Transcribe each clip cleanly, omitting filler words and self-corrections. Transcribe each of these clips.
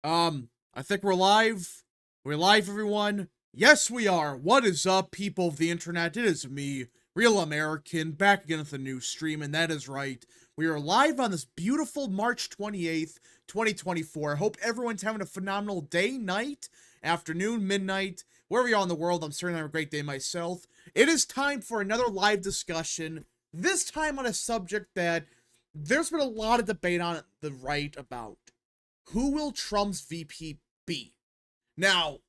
I think we're live. We're live, everyone. Yes, we are. What is up, people of the internet? It is me, Real American, back again with a new stream, and that is right. We are live on this beautiful March 28th, 2024. I hope everyone's having a phenomenal day, night, afternoon, midnight, wherever you are in the world. I'm certainly having a great day myself. It is time for another live discussion, this time on a subject that there's been a lot of debate on the right about. Who will Trump's VP be? Now,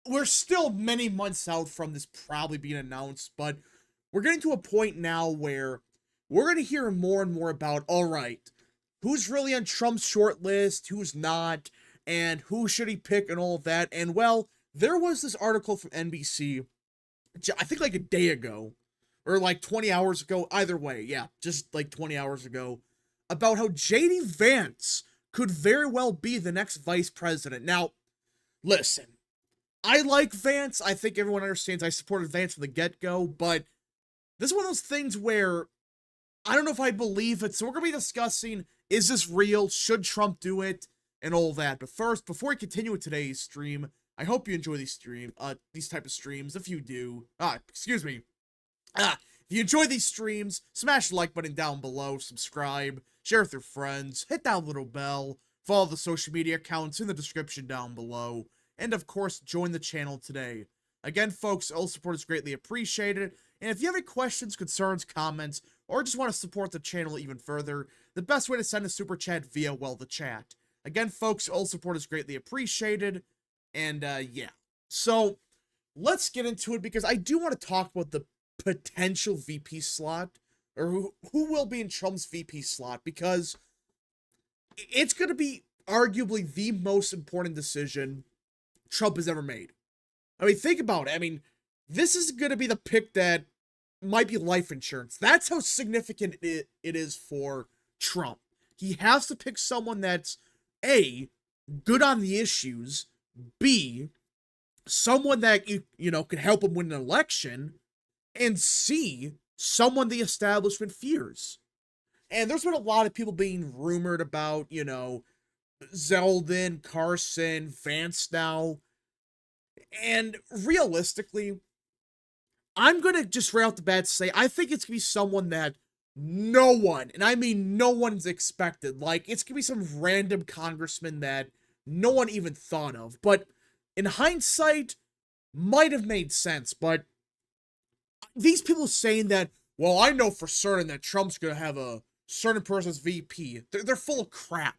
we're still many months out from this probably being announced, but we're getting to a point now where we're going to hear more and more about, all right, who's really on Trump's short list, who's not, and who should he pick and all of that. And well, there was this article from NBC, I think like a day ago, or like 20 hours ago, either way, yeah, just like 20 hours ago, about how JD Vance could very well be the next vice president. Now, listen, I like Vance. I think everyone understands I supported Vance from the get-go, but this is one of those things where I don't know if I believe it. So we're going to be discussing, is this real? Should Trump do it? And all that. But first, before we continue with today's stream, I hope you enjoy these type of streams. If you do, if you enjoy these streams, smash the like button down below, subscribe, share with your friends, hit that little bell, follow the social media accounts in the description down below, and of course, join the channel today. Again, folks, all support is greatly appreciated, and if you have any questions, concerns, comments, or just want to support the channel even further, the best way to send a super chat via, well, the chat. Again, folks, all support is greatly appreciated, and yeah. So, let's get into it, because I do want to talk about the potential VP slot, or who will be in Trump's VP slot, because it's going to be arguably the most important decision Trump has ever made. I mean, think about it. I mean, this is going to be the pick that might be life insurance. That's how significant it is for Trump. He has to pick someone that's, A, good on the issues, B, someone that, you know, can help him win an election, and C, someone the establishment fears. And there's been a lot of people being rumored about, you know, Zeldin, Carson, Vance now. And realistically, I'm going to just right off the bat say, I think it's going to be someone that no one, and I mean no one's expected. Like, it's going to be some random congressman that no one even thought of. But in hindsight, might have made sense. But these people saying that, well, I know for certain that Trump's going to have a certain person as VP, they're full of crap.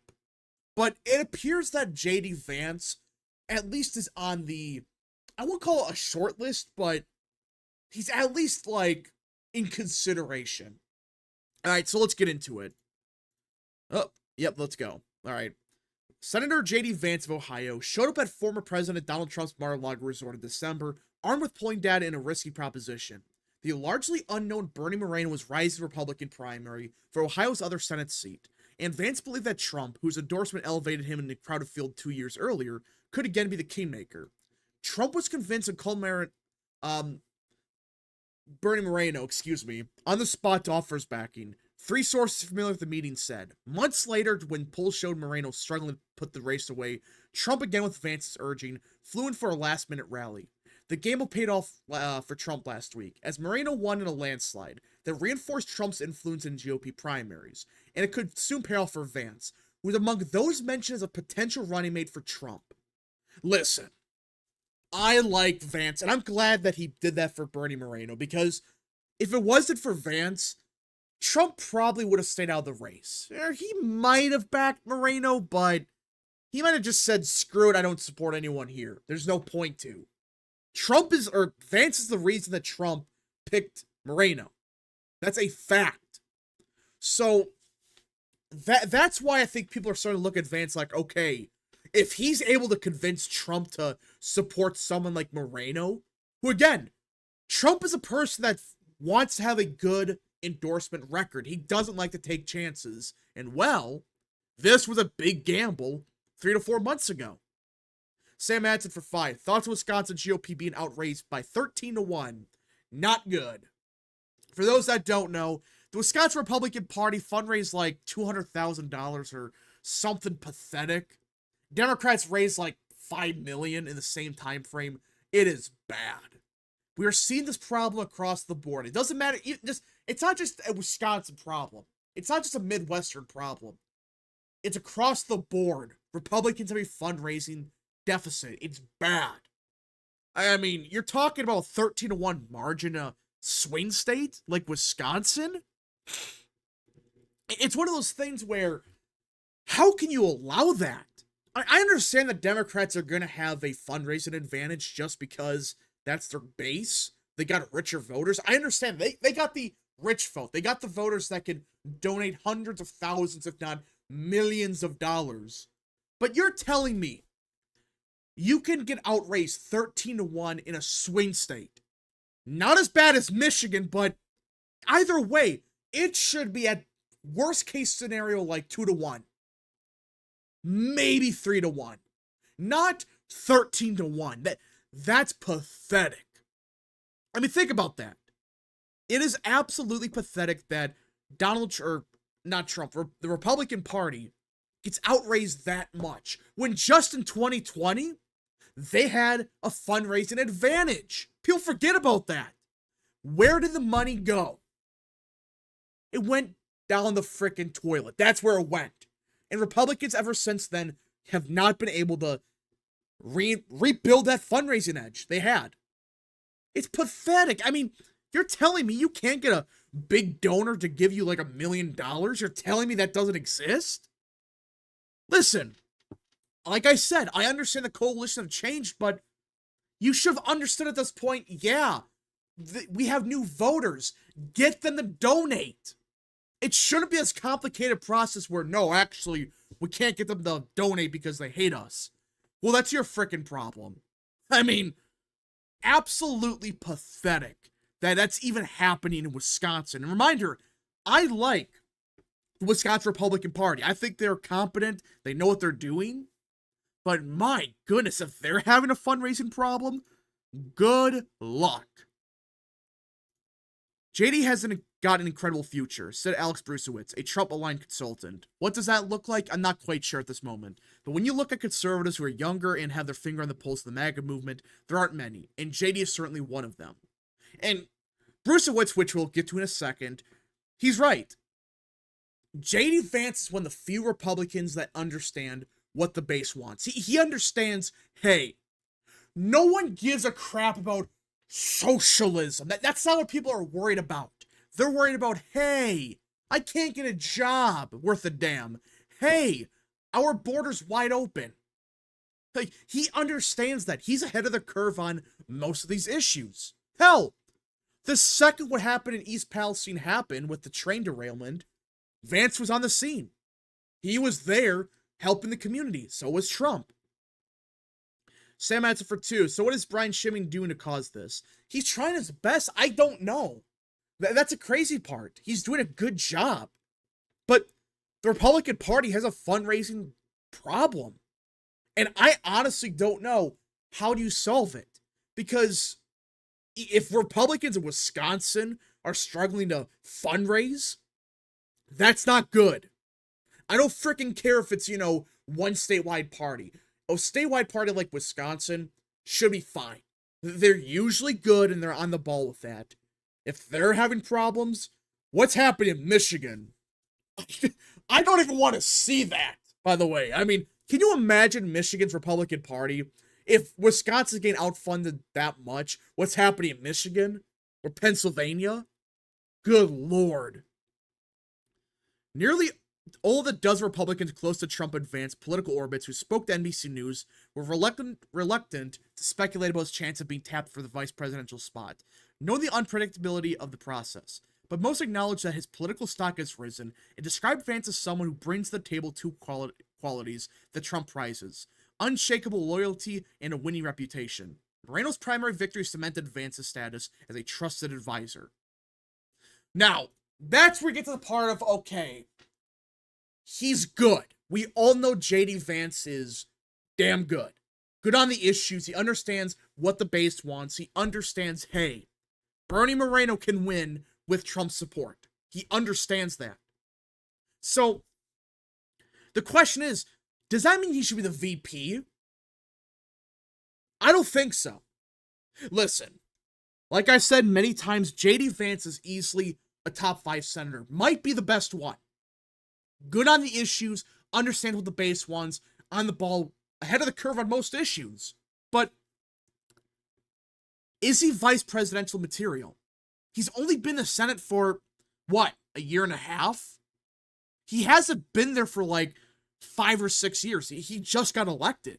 But it appears that JD Vance at least is on the, I won't call it a short list, but he's at least, like, in consideration. All right, so let's get into it. Oh, yep, let's go. All right. Senator JD Vance of Ohio showed up at former President Donald Trump's Mar-a-Lago resort in December, armed with polling data in a risky proposition. The largely unknown Bernie Moreno was rising Republican primary for Ohio's other Senate seat, and Vance believed that Trump, whose endorsement elevated him in the crowded field 2 years earlier, could again be the kingmaker. Trump was convinced and called Bernie Moreno, on the spot to offer his backing. Three sources familiar with the meeting said. Months later, when polls showed Moreno struggling to put the race away, Trump, again with Vance's urging, flew in for a last-minute rally. The gamble paid off for Trump last week, as Moreno won in a landslide that reinforced Trump's influence in GOP primaries, and it could soon pay off for Vance, who was among those mentioned as a potential running mate for Trump. Listen, I like Vance, and I'm glad that he did that for Bernie Moreno, because if it wasn't for Vance, Trump probably would have stayed out of the race. He might have backed Moreno, but he might have just said, screw it, I don't support anyone here. There's no point to. Vance is the reason that Trump picked Moreno. That's a fact. So, that's why I think people are starting to look at Vance like, okay, if he's able to convince Trump to support someone like Moreno, who again, Trump is a person that wants to have a good endorsement record. He doesn't like to take chances. And well, this was a big gamble 3 to 4 months ago. Sam Adson for 5. Thoughts of Wisconsin GOP being outraised by 13 to 1. Not good. For those that don't know, the Wisconsin Republican Party fundraised like $200,000 or something pathetic. Democrats raised like 5 million in the same time frame. It is bad. We are seeing this problem across the board. It doesn't matter. It's not just a Wisconsin problem. It's not just a Midwestern problem. It's across the board. Republicans have a fundraising deficit. It's bad. I mean, you're talking about a 13-1 margin in a swing state like Wisconsin? It's one of those things where, how can you allow that? I understand that Democrats are going to have a fundraising advantage just because that's their base. They got richer voters. I understand. They got the rich vote. They got the voters that can donate hundreds of thousands, if not millions of dollars. But you're telling me you can get outraised 13-1 in a swing state. Not as bad as Michigan, but either way, it should be at worst case scenario like 2-1. Maybe 3-1. Not 13-1. That's pathetic. I mean, think about that. It is absolutely pathetic that the Republican Party gets outraised that much when just in 2020, they had a fundraising advantage. People forget about that. Where did the money go? It went down the frickin' toilet. That's where it went. And Republicans ever since then have not been able to rebuild that fundraising edge they had. It's pathetic. I mean, you're telling me you can't get a big donor to give you like $1 million? You're telling me that doesn't exist? Listen, like I said, I understand the coalition have changed, but you should have understood at this point, yeah, we have new voters. Get them to donate. It shouldn't be this complicated process where, no, actually, we can't get them to donate because they hate us. Well, that's your frickin' problem. I mean, absolutely pathetic that that's even happening in Wisconsin. And reminder, I like the Wisconsin Republican Party. I think they're competent. They know what they're doing. But my goodness, if they're having a fundraising problem, good luck. JD has got an incredible future, said Alex Brusewitz, a Trump-aligned consultant. What does that look like? I'm not quite sure at this moment. But when you look at conservatives who are younger and have their finger on the pulse of the MAGA movement, there aren't many, and JD is certainly one of them. And Brusewitz, which we'll get to in a second, he's right. JD Vance is one of the few Republicans that understand what the base wants. He understands, hey, no one gives a crap about socialism. That's not what people are worried about. They're worried about, hey, I can't get a job worth a damn. Hey, our border's wide open. Like, he understands that. He's ahead of the curve on most of these issues. Hell, the second what happened in East Palestine happened with the train derailment, Vance was on the scene. He was there helping the community. So was Trump. Sam answer for 2. So what is Brian Schimming doing to cause this? He's trying his best. I don't know. That's a crazy part. He's doing a good job. But the Republican Party has a fundraising problem. And I honestly don't know, how do you solve it? Because if Republicans in Wisconsin are struggling to fundraise, that's not good. I don't freaking care if it's, one statewide party. A statewide party like Wisconsin should be fine. They're usually good and they're on the ball with that. If they're having problems, what's happening in Michigan? I don't even want to see that, by the way. I mean, can you imagine Michigan's Republican Party? If Wisconsin's getting outfunded that much, what's happening in Michigan or Pennsylvania? Good Lord. Nearly all the dozen Republicans close to Trump advanced political orbits who spoke to NBC News were reluctant to speculate about his chance of being tapped for the vice presidential spot, knowing the unpredictability of the process. But most acknowledge that his political stock has risen and described Vance as someone who brings to the table two qualities that Trump prizes: unshakable loyalty and a winning reputation. Moreno's primary victory cemented Vance's status as a trusted advisor. Now, that's where we get to the part of, okay, he's good. We all know JD Vance is damn good. Good on the issues. He understands what the base wants. He understands, hey, Bernie Moreno can win with Trump's support. He understands that. So, the question is, Does that mean he should be the VP? I don't think so. Listen, like I said many times, J.D. Vance is easily a top 5 senator. Might be the best one. Good on the issues, understands what the base wants, on the ball, ahead of the curve on most issues. But is he vice presidential material? He's only been in the Senate for, what, a year and a half? He hasn't been there for like 5 or 6 years. He just got elected.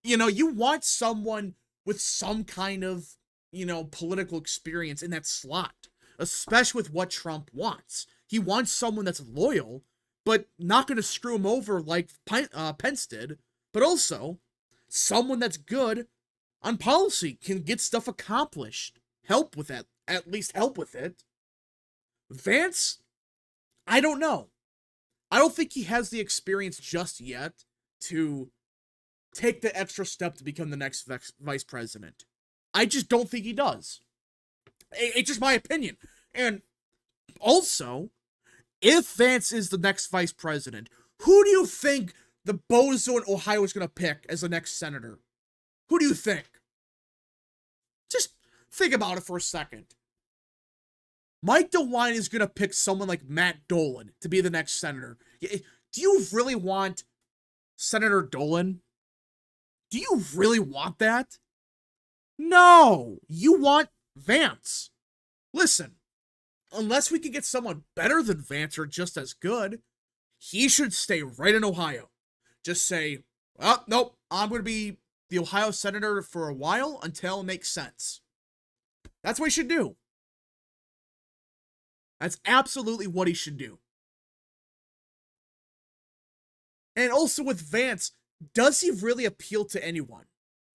You know, you want someone with some kind of, you know, political experience in that slot, especially with what Trump wants. He wants someone that's loyal, but not going to screw him over like Pence did, but also someone that's good on policy, can get stuff accomplished, help with that, at least help with it. Vance, I don't know. I don't think he has the experience just yet to take the extra step to become the next vice president. I just don't think he does. It's just my opinion. And also, if Vance is the next vice president, who do you think the bozo in Ohio is going to pick as the next senator? Who do you think? Just think about it for a second. Mike DeWine is going to pick someone like Matt Dolan to be the next senator. Do you really want Senator Dolan? Do you really want that? No, you want Vance. Listen, unless we can get someone better than Vance or just as good, he should stay right in Ohio. Just say, oh, nope, I'm going to be the Ohio senator for a while until it makes sense. That's what he should do. That's absolutely what he should do. And also with Vance, does he really appeal to anyone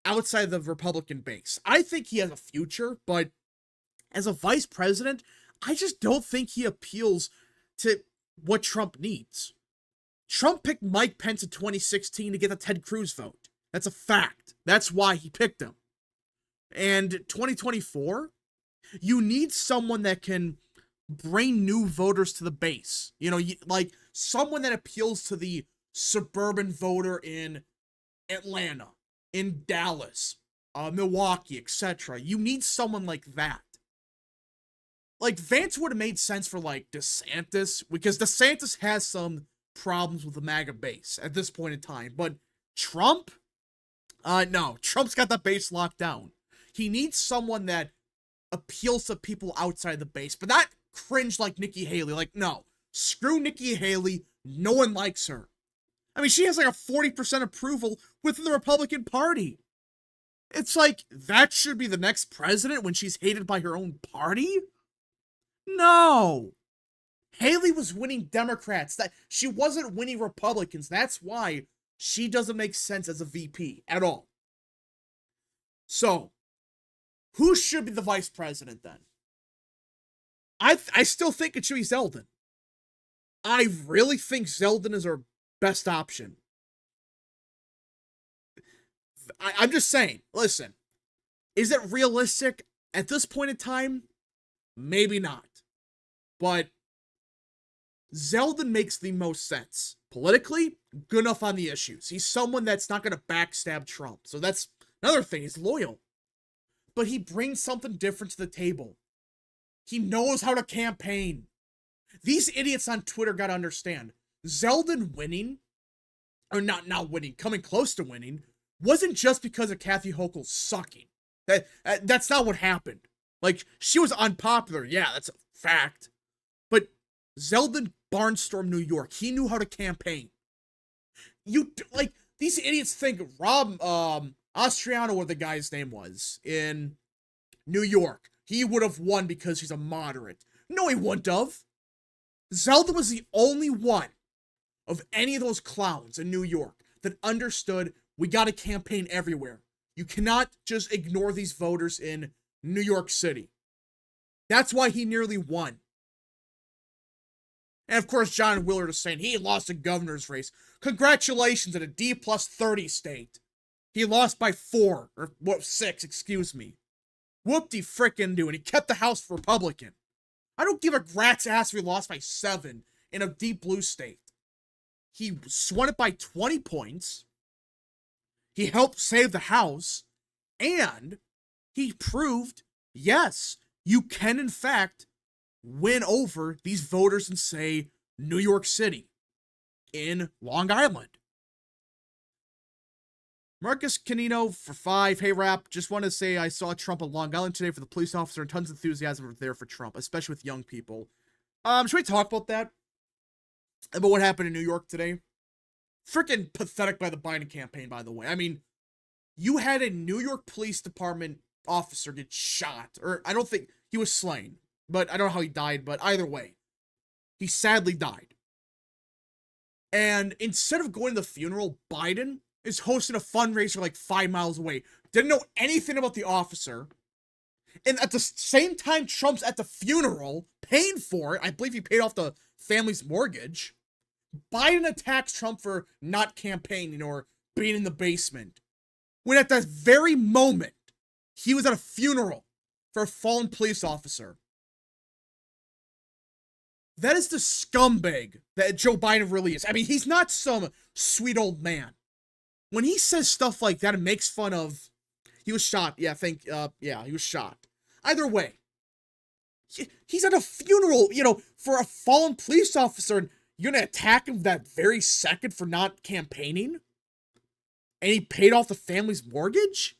outside the Republican base? I think he has a future, but as a vice president, I just don't think he appeals to what Trump needs. Trump picked Mike Pence in 2016 to get the Ted Cruz vote. That's a fact. That's why he picked him. And 2024, you need someone that can bring new voters to the base. You know, like someone that appeals to the suburban voter in Atlanta, in Dallas, Milwaukee, etc. You need someone like that. Like, Vance would have made sense for, like, DeSantis, because DeSantis has some problems with the MAGA base at this point in time. But Trump? No. Trump's got that base locked down. He needs someone that appeals to people outside the base, but not cringe like Nikki Haley. Like, no. Screw Nikki Haley. No one likes her. I mean, she has like a 40% approval within the Republican Party. It's like, that should be the next president when she's hated by her own party? No. Haley was winning Democrats. That she wasn't winning Republicans. That's why she doesn't make sense as a VP at all. So, who should be the vice president then? I still think it should be Zeldin. I really think Zeldin is our best option. I'm just saying, listen, is it realistic at this point in time? Maybe not. But Zeldin makes the most sense. Politically, good enough on the issues. He's someone that's not going to backstab Trump. So that's another thing. He's loyal. But he brings something different to the table. He knows how to campaign. These idiots on Twitter got to understand. Zeldin winning, or not winning, coming close to winning, wasn't just because of Kathy Hochul sucking. That's not what happened. Like, she was unpopular. Yeah, that's a fact. But Zeldin barnstormed New York. He knew how to campaign. Like, these idiots think Rob Ostriano, what the guy's name was, in New York, he would have won because he's a moderate. No, he wouldn't have. Zeldin was the only one of any of those clowns in New York that understood we got to campaign everywhere. You cannot just ignore these voters in New York City. That's why he nearly won. And of course, John Willard is saying he lost a governor's race. Congratulations, in a D+30 state. He lost by 4, or 6, excuse me. Whoop-de-frickin-do, and he kept the House Republican. I don't give a rat's ass if he lost by 7 in a deep blue state. He won it by 20 points. He helped save the House. And he proved, yes, you can, in fact, win over these voters in, say, New York City, in Long Island. Marcus Canino for 5. Hey, Rap, just want to say I saw Trump on Long Island today for the police officer and tons of enthusiasm there for Trump, especially with young people. Should we talk about that? About what happened in New York today? Freaking pathetic by the Biden campaign, by the way. I mean, you had a New York Police Department officer get shot, or I don't think he was slain, but I don't know how he died, but either way, he sadly died. And instead of going to the funeral, Biden is hosting a fundraiser like 5 miles away. Didn't know anything about the officer. And at the same time, Trump's at the funeral, paying for it. I believe he paid off the family's mortgage. Biden attacks Trump for not campaigning or being in the basement, when at that very moment, he was at a funeral for a fallen police officer. That is the scumbag that Joe Biden really is. I mean, he's not some sweet old man. When he says stuff like that and makes fun of, he was shot. Yeah, he was shot. Either way, he's at a funeral, for a fallen police officer, and you're going to attack him that very second for not campaigning? And he paid off the family's mortgage?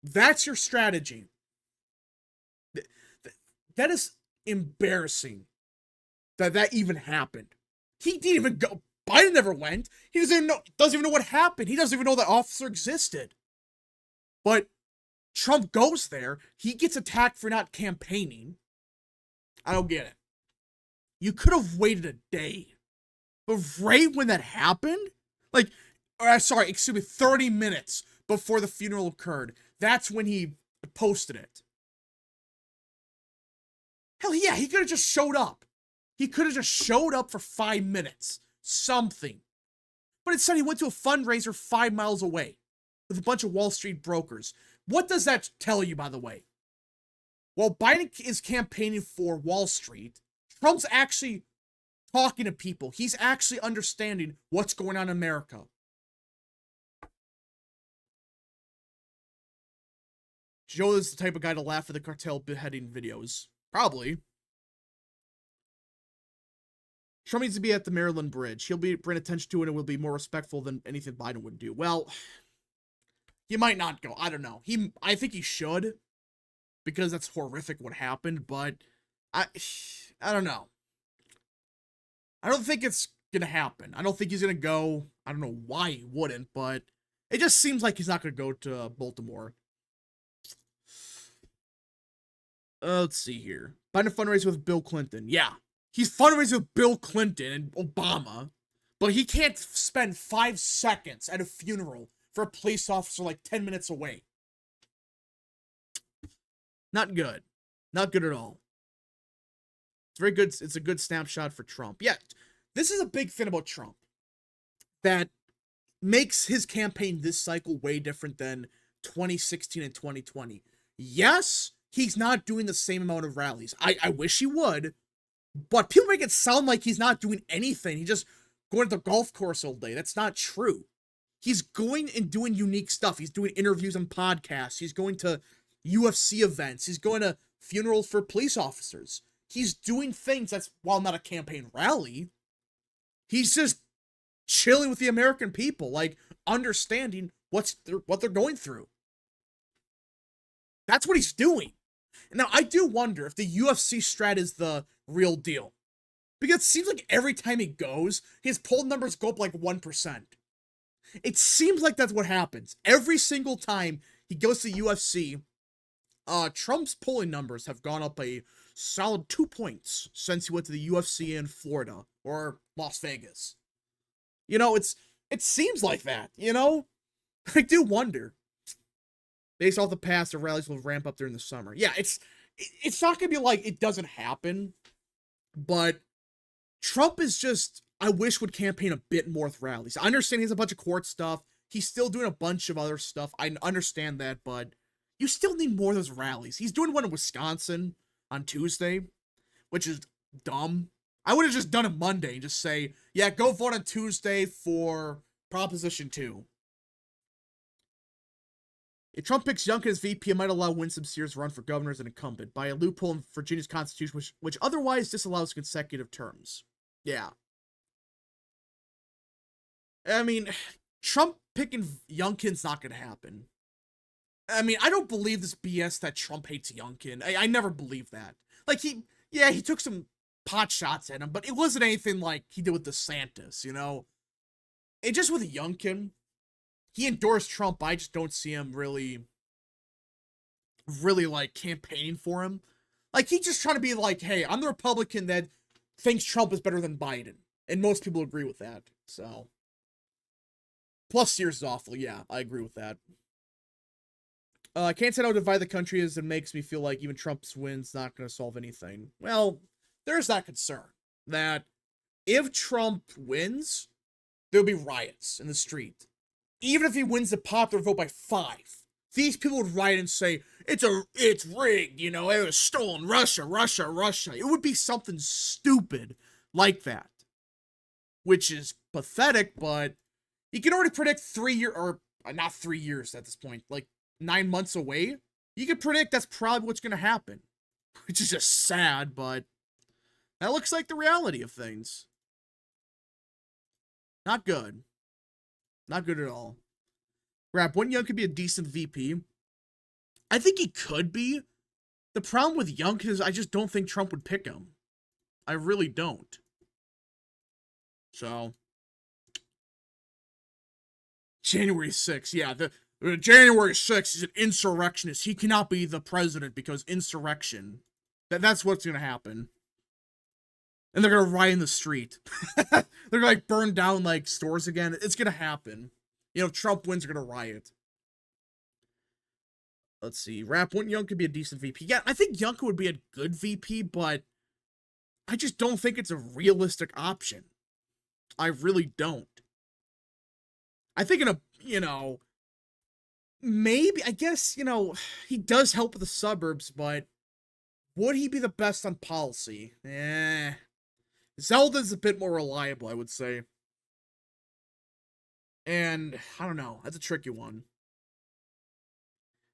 That's your strategy. That is embarrassing that even happened. He didn't even go. Biden never went. He doesn't even know what happened. He doesn't even know that officer existed. But Trump goes there. He gets attacked for not campaigning. I don't get it. You could have waited a day. But right when that happened, 30 minutes before the funeral occurred, that's when he posted it. Hell yeah, he could have just showed up. He could have just showed up for 5 minutes. Something. But instead, he went to a fundraiser 5 miles away with a bunch of Wall Street brokers. What does that tell you, by the way? While Biden is campaigning for Wall Street, Trump's actually talking to people. He's actually understanding what's going on in America. Joe is the type of guy to laugh at the cartel beheading videos. Probably. Trump needs to be at the Maryland Bridge. He'll bring attention to it and will be more respectful than anything Biden would do. Well, he might not go. I don't know. I think he should, because that's horrific what happened, but I don't know. I don't think it's gonna happen. I don't think he's gonna go. I don't know why he wouldn't, but it just seems like he's not gonna go to Baltimore. Let's see here. Biden fundraiser with Bill Clinton. Yeah. He's fundraising with Bill Clinton and Obama, but he can't spend 5 seconds at a funeral for a police officer like 10 minutes away. Not good. Not good at all. It's very good. It's a good snapshot for Trump. Yeah, this is a big thing about Trump that makes his campaign this cycle way different than 2016 and 2020. Yes, he's not doing the same amount of rallies. I wish he would. But people make it sound like he's not doing anything. He's just going to the golf course all day. That's not true. He's going and doing unique stuff. He's doing interviews on podcasts. He's going to UFC events. He's going to funerals for police officers. He's doing things that's, while not a campaign rally, he's just chilling with the American people, like understanding what they're going through. That's what he's doing. Now, I do wonder if the UFC strat is the real deal. Because it seems like every time he goes, his poll numbers go up like 1%. It seems like that's what happens. Every single time he goes to the UFC, Trump's polling numbers have gone up a solid 2 points since he went to the UFC in Florida or Las Vegas. It seems like that, I do wonder. Based off the past, the rallies will ramp up during the summer. Yeah, it's not going to be like it doesn't happen, but Trump is just, I wish, would campaign a bit more with rallies. I understand he has a bunch of court stuff. He's still doing a bunch of other stuff. I understand that, but you still need more of those rallies. He's doing one in Wisconsin on Tuesday, which is dumb. I would have just done it Monday and just say, yeah, go vote on Tuesday for Proposition 2. If Trump picks Youngkin as VP, it might allow Winsome Sears to run for governor as an incumbent by a loophole in Virginia's constitution, which otherwise disallows consecutive terms. Yeah. I mean, Trump picking Youngkin's not going to happen. I mean, I don't believe this BS that Trump hates Youngkin. I never believed that. Like, he took some pot shots at him, but it wasn't anything like he did with DeSantis, you know? It just with Youngkin, he endorsed Trump, but I just don't see him really, like, campaigning for him. Like, he's just trying to be like, hey, I'm the Republican that thinks Trump is better than Biden. And most people agree with that, so. Plus, Sears is awful. Yeah, I agree with that. I can't say how divide the country is. It makes me feel like even Trump's win's not going to solve anything. Well, there's that concern that if Trump wins, there'll be riots in the street. Even if he wins the popular vote by 5, these people would riot and say, it's rigged, you know, it was stolen, Russia. It would be something stupid like that, which is pathetic, but you can already predict 3 years, or not 3 years at this point, like 9 months away. You can predict that's probably what's going to happen, which is just sad, but that looks like the reality of things. Not good. Not good at all. Rap, when Young could be a decent VP. I think he could be. The problem with Young is I just don't think Trump would pick him. I really don't. So. January 6th. Yeah, the January 6th is an insurrectionist. He cannot be the president because insurrection. That's what's going to happen. And they're going to riot in the street. They're going to, like, burn down, like, stores again. It's going to happen. You know, if Trump wins, they're going to riot. Let's see. Rap, when Young could be a decent VP. Yeah, I think Young would be a good VP, but I just don't think it's a realistic option. I really don't. I think in a, you know, maybe, I guess, you know, he does help with the suburbs, but would he be the best on policy? Zelda's a bit more reliable, I would say. And, I don't know, that's a tricky one.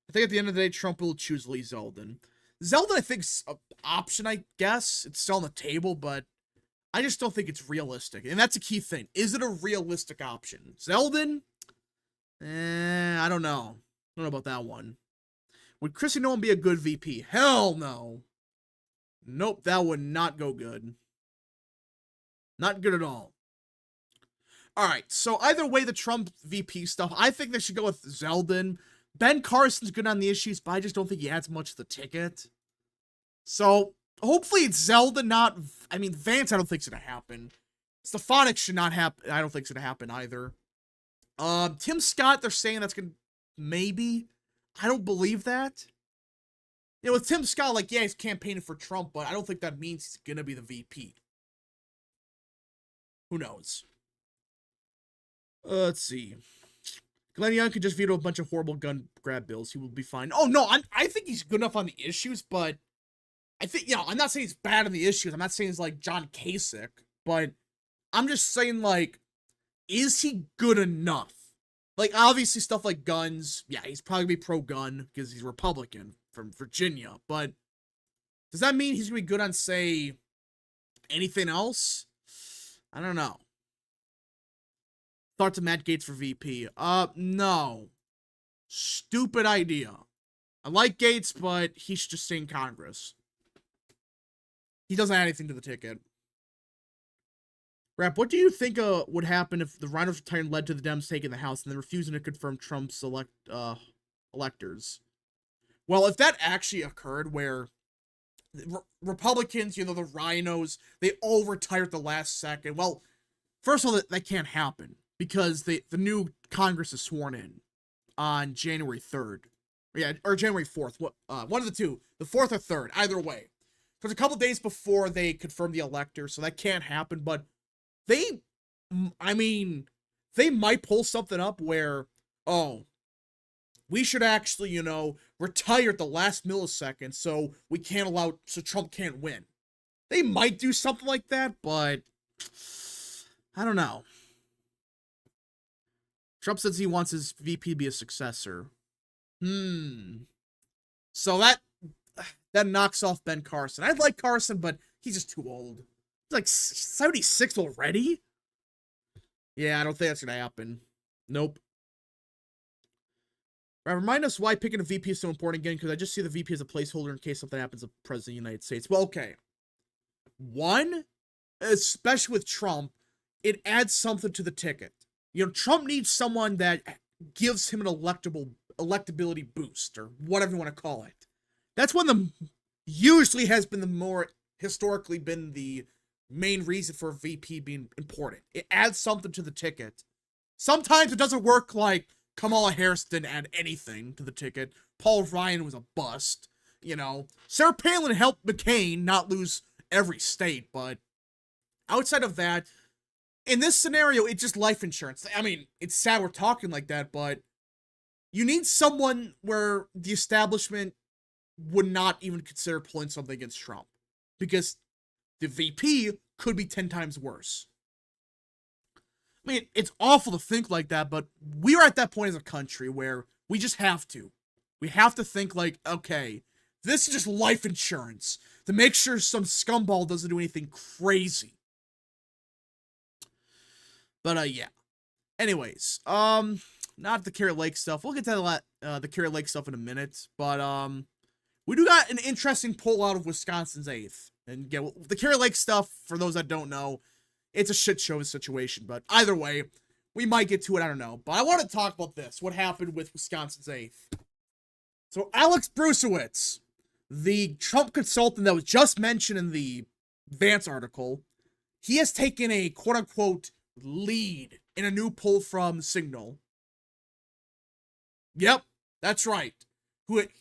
I think at the end of the day, Trump will choose Lee Zeldin. Zeldin, I think, is an option, I guess. It's still on the table, but I just don't think it's realistic. And that's a key thing. Is it a realistic option? Zeldin? I don't know. I don't know about that one. Would Kristi Noem be a good VP? Hell no. Nope, that would not go good. Not good at all. Alright, so either way, the Trump VP stuff, I think they should go with Zeldin. Ben Carson's good on the issues, but I just don't think he adds much to the ticket. So, hopefully it's Zeldin, not... I mean, Vance I don't think's gonna happen. Stefanik should not happen. I don't think it's gonna happen either. Tim Scott, they're saying that's gonna... Maybe. I don't believe that. You know, with Tim Scott, like, yeah, he's campaigning for Trump, but I don't think that means he's gonna be the VP. Who knows? Let's see. Glenn Young could just veto a bunch of horrible gun grab bills. He will be fine. Oh, no, I think he's good enough on the issues, but I think, you know, I'm not saying he's bad on the issues. I'm not saying he's like John Kasich, but I'm just saying, like, is he good enough? Like, obviously, stuff like guns, yeah, he's probably gonna be pro-gun because he's Republican from Virginia, but does that mean he's gonna be good on, say, anything else? I don't know. Thoughts of Matt Gaetz for VP? No. Stupid idea. I like Gaetz, but he should just stay in Congress. He doesn't add anything to the ticket. Rap, what do you think would happen if the Rhinos retirement led to the Dems taking the House and then refusing to confirm Trump's electors? Well, if that actually occurred where Republicans, you know, the Rhinos, they all retired at the last second, well, first of all, that can't happen because the new Congress is sworn in on January 3rd. Yeah, or January 4th. One of the two. The 4th or 3rd. Either way. Because a couple days before they confirm the electors, so that can't happen. But they might pull something up where, oh, we should actually, you know, retire at the last millisecond so Trump can't win. They might do something like that, but I don't know. Trump says he wants his VP to be a successor. So that knocks off Ben Carson. I like Carson, but he's just too old. He's like 76 already? Yeah, I don't think that's going to happen. Nope. Remind us why picking a VP is so important again, because I just see the VP as a placeholder in case something happens to the President of the United States. Well, okay. One, especially with Trump, it adds something to the ticket. You know, Trump needs someone that gives him an electability boost, or whatever you want to call it. That's one usually has been the more historically been the main reason for a VP being important. It adds something to the ticket. Sometimes it doesn't work, like Kamala Harris didn't add anything to the ticket. Paul Ryan was a bust. You know, Sarah Palin helped McCain not lose every state, but outside of that, in this scenario, it's just life insurance. I mean, it's sad we're talking like that, but you need someone where the establishment would not even consider pulling something against Trump, because the VP could be 10 times worse. I mean, it's awful to think like that, but we are at that point as a country where we just have to. We have to think like, okay, this is just life insurance to make sure some scumball doesn't do anything crazy. But, yeah. Anyways, not the Kari Lake stuff. We'll get to the Kari Lake stuff in a minute, but, we do got an interesting poll out of Wisconsin's 8th. And yeah, the Kari Lake stuff, for those that don't know, it's a shit show situation, but either way, we might get to it, I don't know. But I want to talk about this, what happened with Wisconsin's 8th. So Alex Brusiewicz, the Trump consultant that was just mentioned in the Vance article, he has taken a quote-unquote lead in a new poll from Signal. Yep, that's right.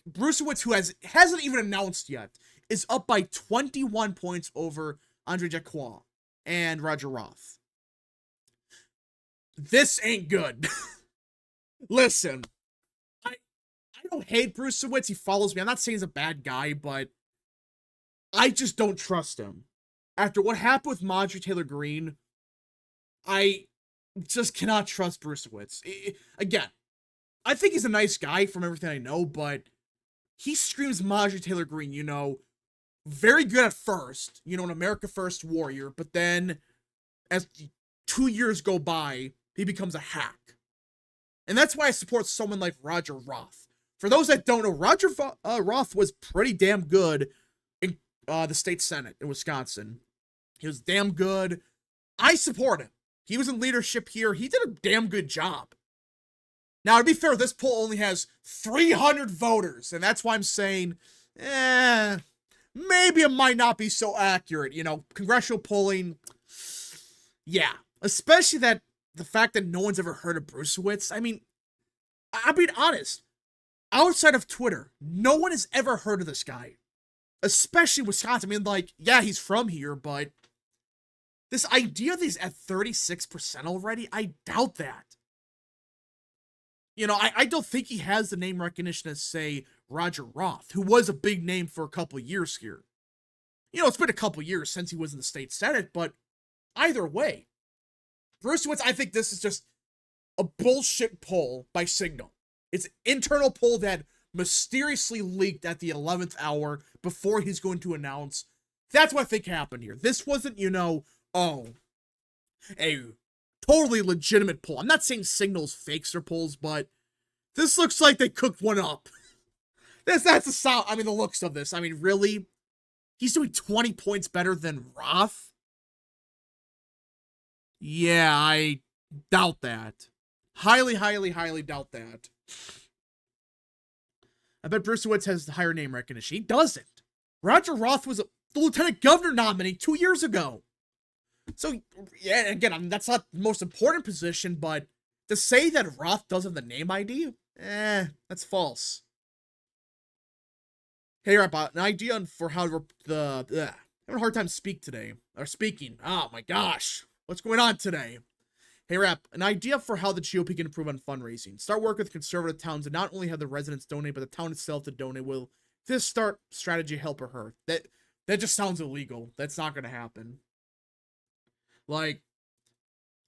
Brusiewicz, who hasn't even announced yet, is up by 21 points over Andre Jacquot and Roger Roth. This ain't good. Listen, I don't hate Brusiewicz. He follows me. I'm not saying he's a bad guy, but I just don't trust him. After what happened with Marjorie Taylor Greene, I just cannot trust Brusiewicz. Again, I think he's a nice guy from everything I know, but he screams Marjorie Taylor Greene, you know, very good at first, you know, an America First warrior, but then as 2 years go by, he becomes a hack. And that's why I support someone like Roger Roth. For those that don't know, Roger Roth was pretty damn good in the state senate in Wisconsin. He was damn good. I support him. He was in leadership here. He did a damn good job. Now, to be fair, this poll only has 300 voters, and that's why I'm saying, maybe it might not be so accurate. You know, congressional polling, yeah. Especially the fact that no one's ever heard of Brusiewicz. I mean, I'll be honest. Outside of Twitter, no one has ever heard of this guy. Especially Wisconsin. I mean, like, yeah, he's from here, but this idea that he's at 36% already, I doubt that. You know, I don't think he has the name recognition as, say, Roger Roth, who was a big name for a couple of years here. You know, it's been a couple of years since he was in the state senate, but either way, Brusiewicz, I think this is just a bullshit poll by Signal. It's an internal poll that mysteriously leaked at the 11th hour before he's going to announce. That's what I think happened here. This wasn't, you know, a totally legitimate poll. I'm not saying Signal's fakes their polls, but this looks like they cooked one up. That's the sound. I mean, the looks of this. I mean, really? He's doing 20 points better than Roth? Yeah, I doubt that. Highly, highly, highly doubt that. I bet Brusiewicz has the higher name recognition. He doesn't. Roger Roth was the lieutenant governor nominee 2 years ago. So, yeah, again, I mean, that's not the most important position, but to say that Roth doesn't have the name ID, that's false. Hey, Rap, an idea for how I'm having a hard time speaking. Oh my gosh, what's going on today? Hey, Rap, an idea for how the GOP can improve on fundraising. Start work with conservative towns and not only have the residents donate, but the town itself to donate. Will this strategy help or hurt? That That just sounds illegal. That's not going to happen. Like,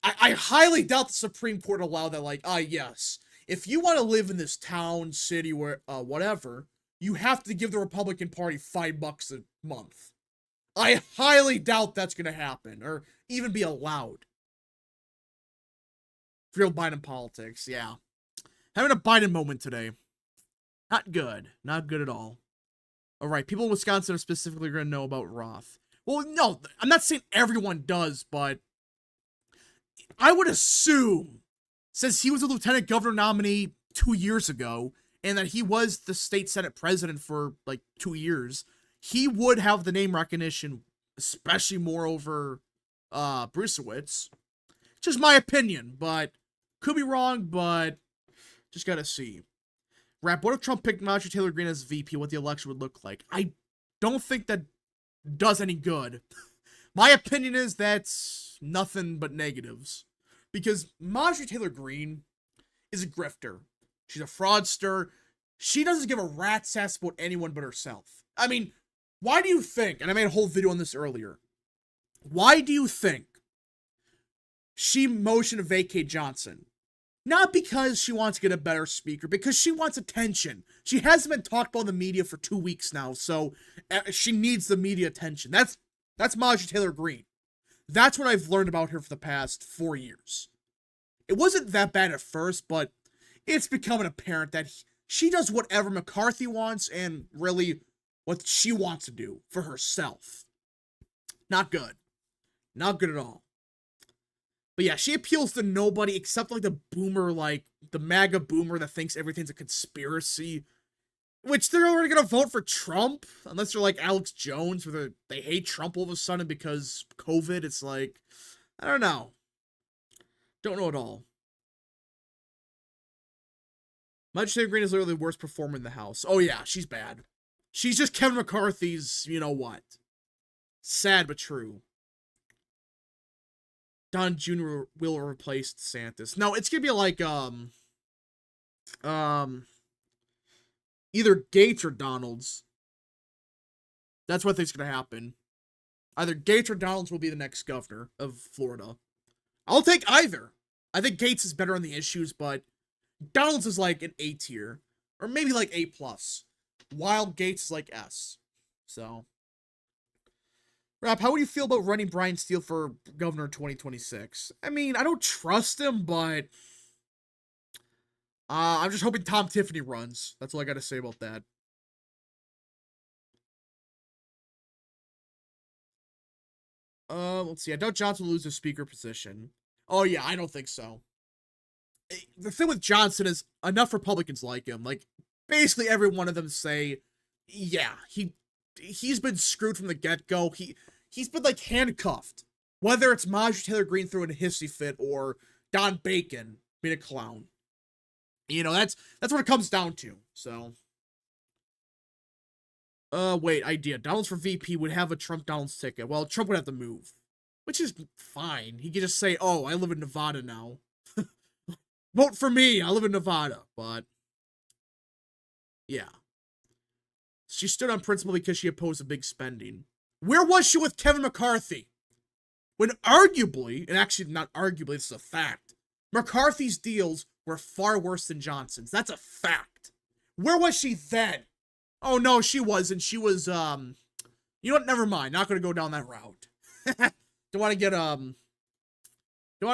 I highly doubt the Supreme Court allow that, like, yes, if you want to live in this town, city, where, whatever, you have to give the Republican Party $5 a month. I highly doubt that's going to happen, or even be allowed. Real Biden politics, yeah. Having a Biden moment today. Not good. Not good at all. Alright, people in Wisconsin are specifically going to know about Roth. Well, no, I'm not saying everyone does, but I would assume, since he was a lieutenant governor nominee 2 years ago, and that he was the state senate president for, like, 2 years, he would have the name recognition, especially more over, Brucewitz. Just my opinion, but could be wrong, but just gotta see. Rap, what if Trump picked Marjorie Taylor Greene as VP, what the election would look like? I don't think that does any good. My opinion is that's nothing but negatives. Because Marjorie Taylor Greene is a grifter. She's a fraudster. She doesn't give a rat's ass about anyone but herself. I mean, why do you think, and I made a whole video on this earlier, why do you think she motioned to vacate Johnson? Not because she wants to get a better speaker, because she wants attention. She hasn't been talked about in the media for 2 weeks now, so she needs the media attention. That's Marjorie Taylor Greene. That's what I've learned about her for the past 4 years. It wasn't that bad at first, but it's becoming apparent that she does whatever McCarthy wants and really what she wants to do for herself. Not good. Not good at all. But yeah, she appeals to nobody except like the boomer, like the MAGA boomer that thinks everything's a conspiracy. Which they're already gonna vote for Trump, unless they're like Alex Jones, where they hate Trump all of a sudden because COVID. It's like, I don't know. Don't know at all. Marjorie Taylor Greene is literally the worst performer in the House. Oh yeah, she's bad. She's just Kevin McCarthy's, you know what. Sad but true. Don Jr. will replace DeSantis. No, it's gonna be like, either Gates or Donalds. That's what I think's gonna happen. Either Gates or Donalds will be the next governor of Florida. I'll take either. I think Gates is better on the issues, but Donalds is like an A tier. Or maybe like A+. While Gates is like S. So. Rap, how would you feel about running Brian Steele for governor in 2026? I mean, I don't trust him, but I'm just hoping Tom Tiffany runs. That's all I gotta say about that. Let's see. I doubt Johnson will lose his speaker position. Oh yeah, I don't think so. The thing with Johnson is enough Republicans like him. Like, basically every one of them say, yeah, he's been screwed from the get-go. He's been, like, handcuffed. Whether it's Marjorie Taylor Greene throwing a hissy fit or Don Bacon being a clown. You know, that's what it comes down to. So. Wait, idea. Donalds for VP would have a Trump-Donalds ticket. Well, Trump would have to move. Which is fine. He could just say, oh, I live in Nevada now. Vote for me. I live in Nevada. But, yeah. She stood on principle because she opposed the big spending. Where was she with Kevin McCarthy? When arguably, and actually not arguably, this is a fact, McCarthy's deals were far worse than Johnson's. That's a fact. Where was she then? Oh no, she wasn't. She was, you know what, never mind. Not gonna go down that route. Don't want to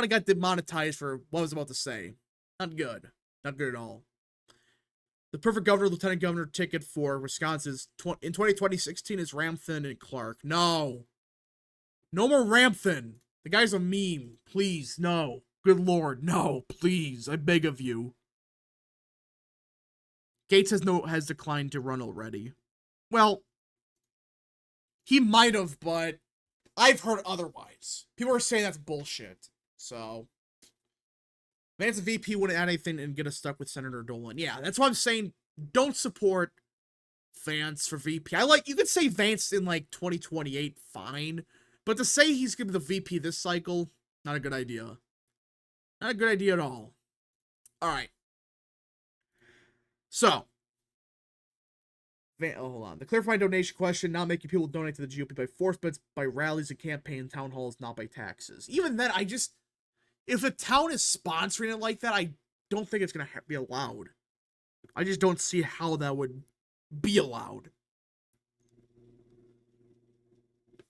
get demonetized for what I was about to say. Not good. Not good at all. The perfect governor, lieutenant governor ticket for Wisconsin's in 2016 is Ramthun and Clark. No. No more Ramthun. The guy's a meme. Please, no. Good Lord, no. Please, I beg of you. Gates has declined to run already. Well, he might have, but I've heard otherwise. People are saying that's bullshit. So, Vance and VP wouldn't add anything and get us stuck with Senator Dolan. Yeah, that's why I'm saying don't support Vance for VP. You could say Vance in like 2028, fine. But to say he's gonna be the VP this cycle, not a good idea. Not a good idea at all. Alright. So, Hold on. The clarifying donation question, not making people donate to the GOP by force, but it's by rallies and campaign town halls, not by taxes. Even then, if a town is sponsoring it like that, I don't think it's going to be allowed. I just don't see how that would be allowed.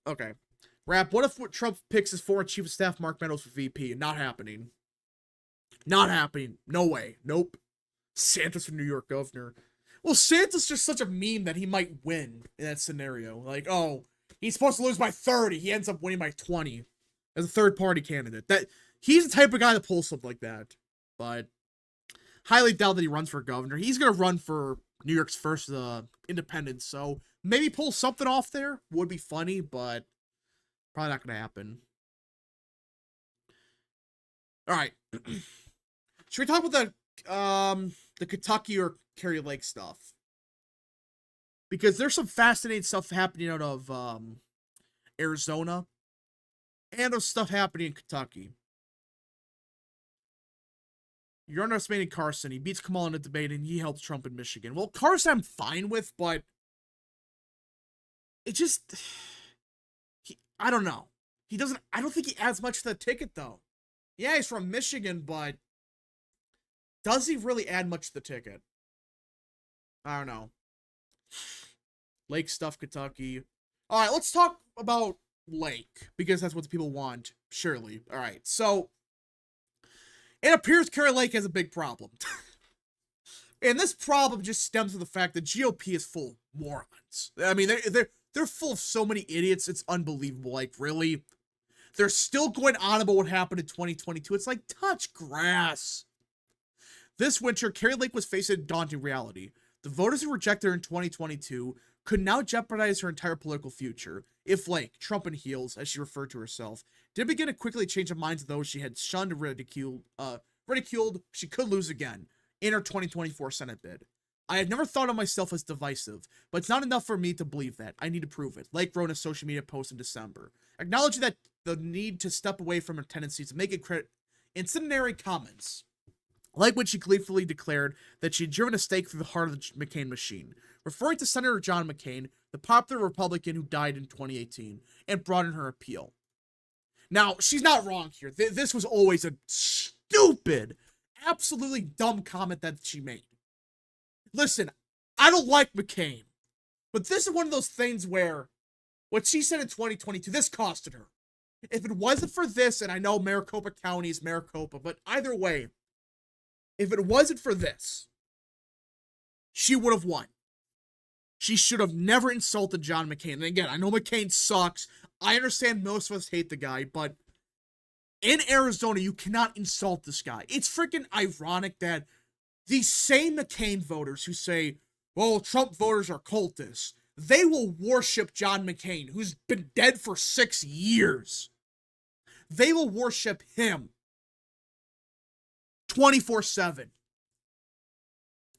Okay. Rap, what if Trump picks his former chief of staff, Mark Meadows, for VP? Not happening. Not happening. No way. Nope. Santos for New York governor. Well, Santos just such a meme that he might win in that scenario. Like, oh, he's supposed to lose by 30. He ends up winning by 20 as a third-party candidate. He's the type of guy that pulls something like that. But highly doubt that he runs for governor. He's going to run for New York's first independent. So maybe pull something off there. Would be funny, but probably not going to happen. All right. Should we talk about the Kentucky or Kari Lake stuff? Because there's some fascinating stuff happening out of Arizona. And there's stuff happening in Kentucky. You're underestimating Carson. He beats Kamala in a debate and he helps Trump in Michigan. Well, Carson I'm fine with, but it just... I don't know. I don't think he adds much to the ticket, though. Yeah, he's from Michigan, but does he really add much to the ticket? I don't know. Lake stuff, Kentucky. All right, let's talk about Lake, because that's what the people want, surely. All right, so it appears Kari Lake has a big problem. And this problem just stems from the fact that GOP is full of morons. I mean, they're full of so many idiots, it's unbelievable. Like, really? They're still going on about what happened in 2022. It's like, touch grass. This winter, Kari Lake was facing a daunting reality. The voters who rejected her in 2022 could now jeopardize her entire political future if Lake, Trump in heels, as she referred to herself, did begin to quickly change the minds of those she had shunned and ridiculed, she could lose again in her 2024 Senate bid. I had never thought of myself as divisive, but it's not enough for me to believe that. I need to prove it. Lake wrote in a social media post in December, acknowledging that the need to step away from her tendencies to make incendiary comments. Like when she gleefully declared that she had driven a stake through the heart of the McCain machine, referring to Senator John McCain, the popular Republican who died in 2018, and brought in her appeal. Now, she's not wrong here. This was always a stupid, absolutely dumb comment that she made. Listen, I don't like McCain, but this is one of those things where what she said in 2022, this costed her. If it wasn't for this, and I know Maricopa County is Maricopa, but either way, if it wasn't for this, she would have won. She should have never insulted John McCain. And again, I know McCain sucks. I understand most of us hate the guy, but in Arizona, you cannot insult this guy. It's freaking ironic that these same McCain voters who say, well, Trump voters are cultists, they will worship John McCain, who's been dead for 6 years. They will worship him 24/7.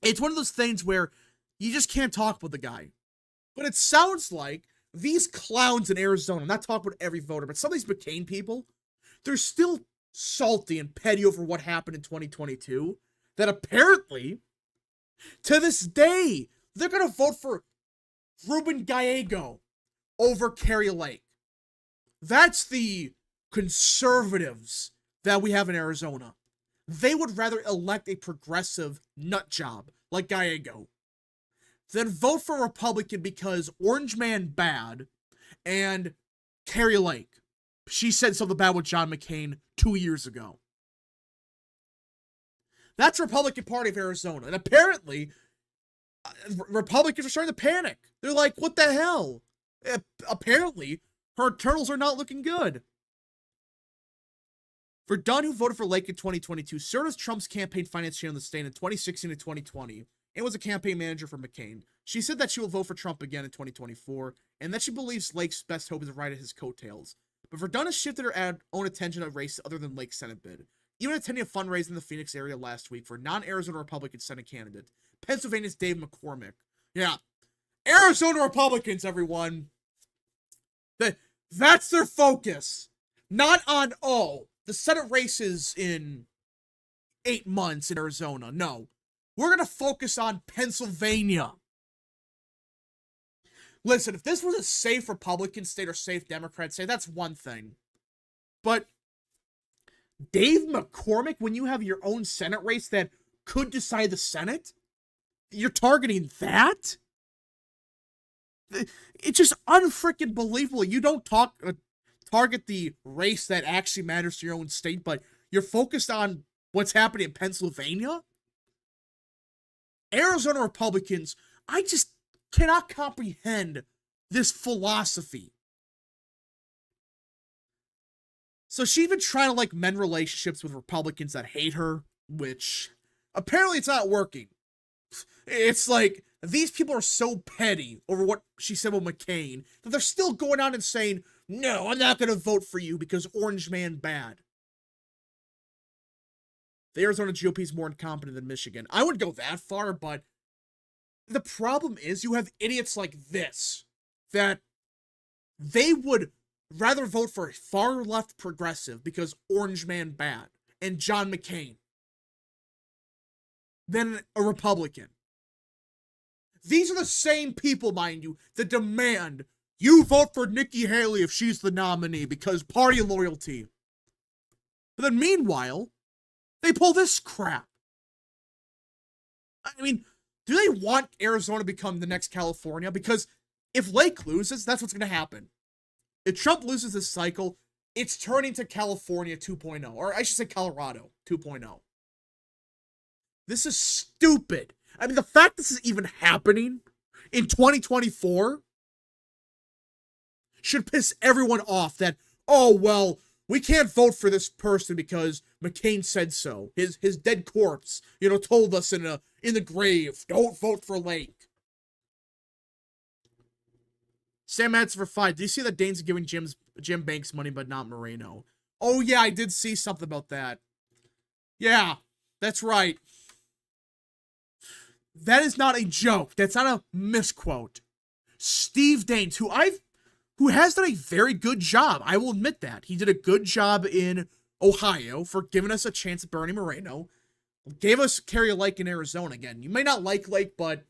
It's one of those things where you just can't talk about the guy. But it sounds like these clowns in Arizona, I'm not talking about every voter, but some of these McCain people, they're still salty and petty over what happened in 2022, that apparently, to this day, they're going to vote for Ruben Gallego over Kari Lake. That's the conservatives that we have in Arizona. They would rather elect a progressive nut job like Gallego than vote for a Republican because Orange Man bad and Kari Lake, she said something bad with John McCain 2 years ago. That's Republican Party of Arizona. And apparently, Republicans are starting to panic. They're like, what the hell? Apparently, her internals are not looking good. Verdun, who voted for Lake in 2022, served as Trump's campaign finance chair in the state in 2016 and 2020, and was a campaign manager for McCain. She said that she will vote for Trump again in 2024, and that she believes Lake's best hope is to ride at his coattails. But Verdun has shifted her own attention to race other than Lake's Senate bid. Even attending a fundraising in the Phoenix area last week for a non-Arizona Republican Senate candidate, Pennsylvania's Dave McCormick. Yeah, Arizona Republicans, everyone. That's their focus. Not on, the Senate races in 8 months in Arizona. No. We're going to focus on Pennsylvania. Listen, if this was a safe Republican state or safe Democrat state, that's one thing. But Dave McCormick, when you have your own Senate race that could decide the Senate, you're targeting that? It's just unfreaking believable. You don't target the race that actually matters to your own state, but you're focused on what's happening in Pennsylvania? Arizona Republicans, I just cannot comprehend this philosophy. So she's been trying to, like, mend relationships with Republicans that hate her, which apparently it's not working. It's like, these people are so petty over what she said with McCain that they're still going on and saying, no, I'm not going to vote for you because Orange Man bad. The Arizona GOP is more incompetent than Michigan. I wouldn't go that far, but the problem is you have idiots like this that they would rather vote for a far left progressive because Orange Man bad and John McCain than a Republican. These are the same people, mind you, that demand you vote for Nikki Haley if she's the nominee because party loyalty. But then meanwhile, they pull this crap. I mean, do they want Arizona to become the next California? Because if Lake loses, that's what's going to happen. If Trump loses this cycle, it's turning to California 2.0, or I should say Colorado 2.0. This is stupid. I mean, the fact this is even happening in 2024 should piss everyone off that, oh, well, we can't vote for this person because McCain said so. His dead corpse, told us in the grave, don't vote for Lake. Sam Madsen for 5. Do you see that Dane's giving Jim Banks money but not Moreno? Oh, yeah, I did see something about that. Yeah, that's right. That is not a joke. That's not a misquote. Steve Daines, who has done a very good job. I will admit that. He did a good job in Ohio for giving us a chance at Bernie Moreno. Gave us Kari Lake in Arizona again. You may not like Lake, but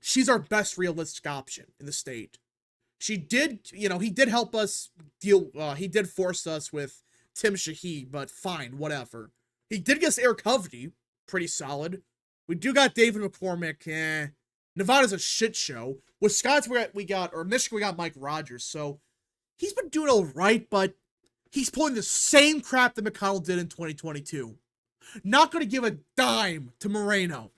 she's our best realistic option in the state. She did, he did help us he did force us with Tim Sheehy, but fine, whatever. He did get us Eric Hovde, pretty solid. We do got David McCormick, Nevada's a shit show. Wisconsin, Michigan, we got Mike Rogers, so he's been doing all right, but he's pulling the same crap that McConnell did in 2022. Not going to give a dime to Moreno,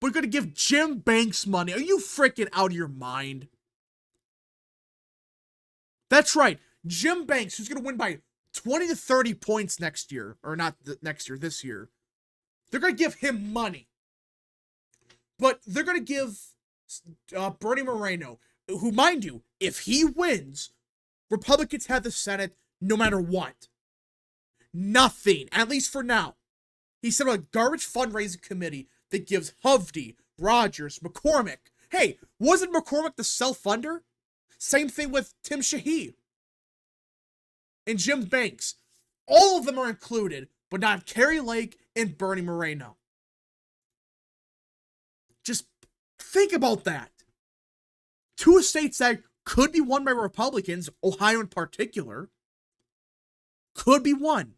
but going to give Jim Banks money. Are you freaking out of your mind? That's right. Jim Banks, who's going to win by 20 to 30 points next year, or not next year, this year. They're going to give him money. But they're going to give Bernie Moreno, who, mind you, if he wins, Republicans have the Senate no matter what. Nothing, at least for now. He set up a garbage fundraising committee that gives Hovde, Rogers, McCormick. Hey, wasn't McCormick the self-funder? Same thing with Tim Sheehy and Jim Banks. All of them are included, but not Kari Lake and Bernie Moreno. Just think about that. Two states that could be won by Republicans, Ohio in particular, could be won.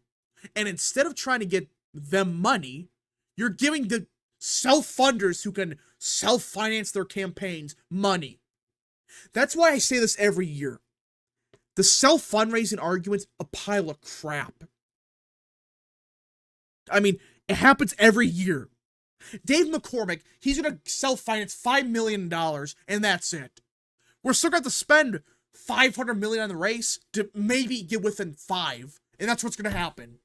And instead of trying to get them money, you're giving the self-funders who can self-finance their campaigns money. That's why I say this every year. The self-fundraising argument's a pile of crap. I mean, it happens every year. Dave McCormick, he's going to self-finance $5 million, and that's it. We're still going to spend $500 million on the race to maybe get within 5, and that's what's going to happen.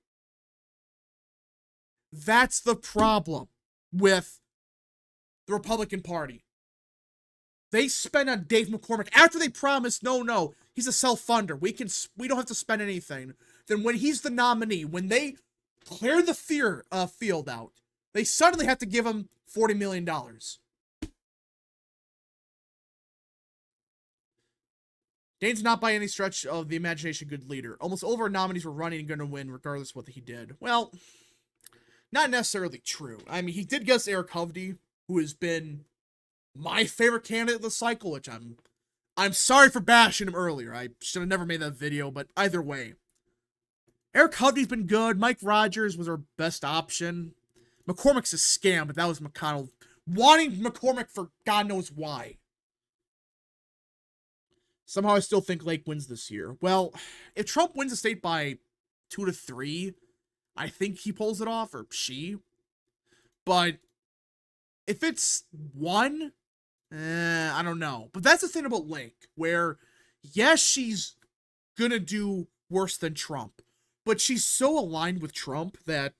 That's the problem with the Republican Party. They spend on Dave McCormick after they promise, no, he's a self-funder. We don't have to spend anything. Then when he's the nominee, when they clear the field out, they suddenly have to give him $40 million. Dane's not by any stretch of the imagination a good leader. Almost all of our nominees were running and going to win regardless of what he did. Well, not necessarily true. I mean, he did get Eric Hovde, who has been my favorite candidate of the cycle, which I'm I'm sorry for bashing him earlier. I should have never made that video, but either way. Eric Hovey's been good. Mike Rogers was our best option. McCormick's a scam, but that was McConnell wanting McCormick for God knows why. Somehow I still think Lake wins this year. Well, if Trump wins the state by 2 to 3, I think he pulls it off, or she. But if it's 1, I don't know. But that's the thing about Lake, where, yes, she's gonna do worse than Trump, but she's so aligned with Trump that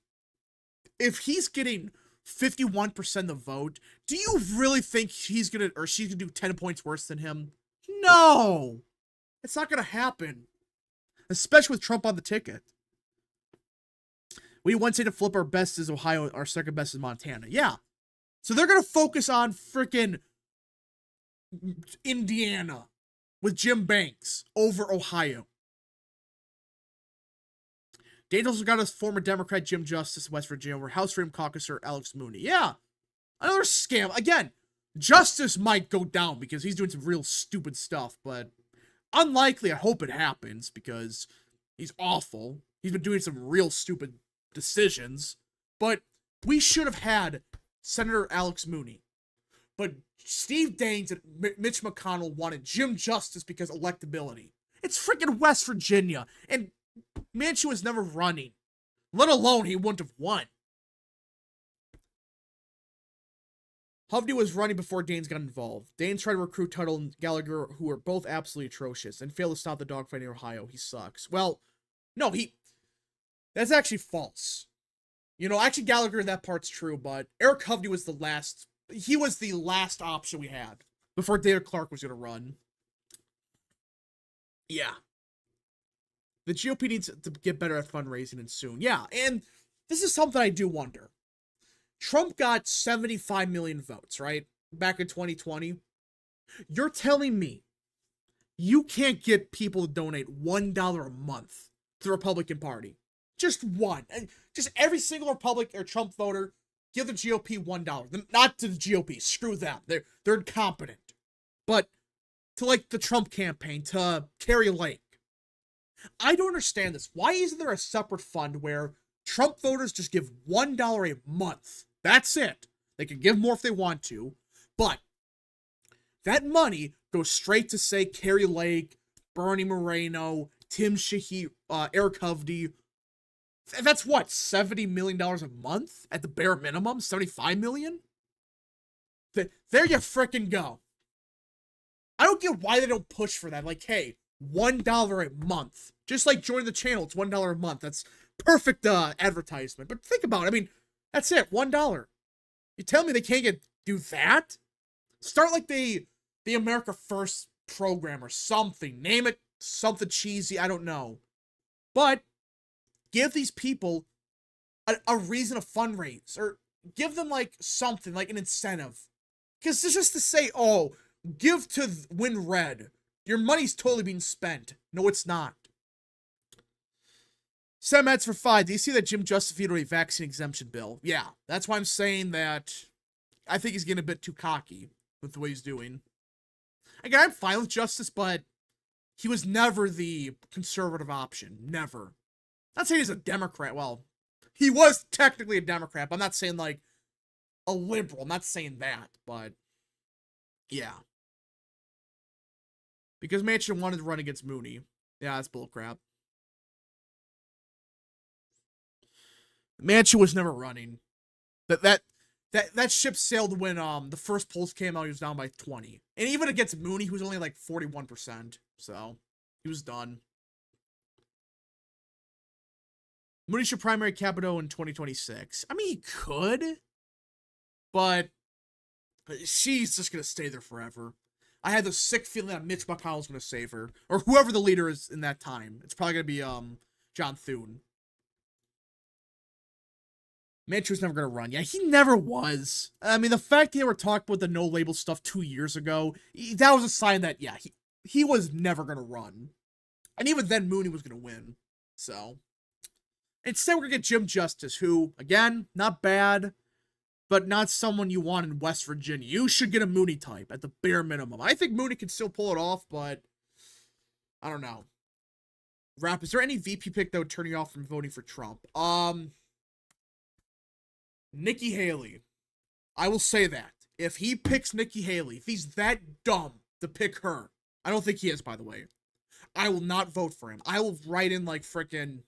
if he's getting 51% of the vote, do you really think he's gonna, or she's gonna do 10 points worse than him? No! It's not gonna happen. Especially with Trump on the ticket. We once say to flip, our best is Ohio, our second best is Montana. Yeah. So they're gonna focus on freaking Indiana with Jim Banks over Ohio. Daniels got us former Democrat Jim Justice in West Virginia over House Freedom Caucuser Alex Mooney. Yeah. Another scam. Again, Justice might go down because he's doing some real stupid stuff, but unlikely. I hope it happens because he's awful. He's been doing some real stupid decisions, but we should have had Senator Alex Mooney. But Steve Daines and Mitch McConnell wanted Jim Justice because electability. It's freaking West Virginia, and Manchin was never running, let alone he wouldn't have won. Hovey was running before Daines got involved. Daines tried to recruit Tuttle and Gallagher, who were both absolutely atrocious, and failed to stop the dogfight in Ohio. He sucks. Well, no, that's actually false. You know, actually Gallagher, that part's true, but Eric Hovey was the last option we had before David Clark was going to run. Yeah. The GOP needs to get better at fundraising and soon. Yeah, and this is something I do wonder. Trump got 75 million votes, right? Back in 2020. You're telling me you can't get people to donate $1 a month to the Republican Party. Just one. Just every single Republican or Trump voter, give the GOP $1. Not to the GOP. Screw them. They're incompetent. But to, like, the Trump campaign, to Kari Lake. I don't understand this. Why isn't there a separate fund where Trump voters just give $1 a month? That's it. They can give more if they want to, but that money goes straight to, say, Kari Lake, Bernie Moreno, Tim Sheehy, Eric Hovey. That's what, $70 million a month at the bare minimum? $75 million? There you frickin' go. I don't get why they don't push for that. Like, hey, $1 a month. Just like join the channel, it's $1 a month. That's perfect advertisement. But think about it. I mean, that's it, $1. You tell me they can't do that? Start like the America First program or something. Name it something cheesy, I don't know. But give these people a reason to fundraise, or give them like something, like an incentive. Because it's just to say, oh, give to win red. Your money's totally being spent. No, it's not. Sam Mets for 5. Do you see that Jim Justice vetoed a vaccine exemption bill? Yeah, that's why I'm saying that I think he's getting a bit too cocky with the way he's doing. Again, I'm fine with Justice, but he was never the conservative option. Never. Not saying he's a Democrat. Well, he was technically a Democrat, but I'm not saying like a liberal. I'm not saying that, but yeah. Because Manchin wanted to run against Mooney. Yeah, that's bullcrap. Manchin was never running. That ship sailed when the first polls came out. He was down by 20, and even against Mooney, he was only like 41%. So he was done. Mooney should primary Capito in 2026. I mean, he could, but she's just gonna stay there forever. I had the sick feeling that Mitch McConnell's gonna save her, or whoever the leader is in that time. It's probably gonna be John Thune. Manchin was never going to run. Yeah, he never was. I mean, the fact they were talking about the no-label stuff 2 years ago, that was a sign that, yeah, he was never going to run. And even then, Mooney was going to win. So, instead, we're going to get Jim Justice, who, again, not bad. but not someone you want in West Virginia. You should get a Mooney type at the bare minimum. I think Mooney can still pull it off, but I don't know. Rap, is there any VP pick that would turn you off from voting for Trump? Nikki Haley. I will say that. If he picks Nikki Haley, if he's that dumb to pick her, I don't think he is, by the way, I will not vote for him. I will write in like frickin'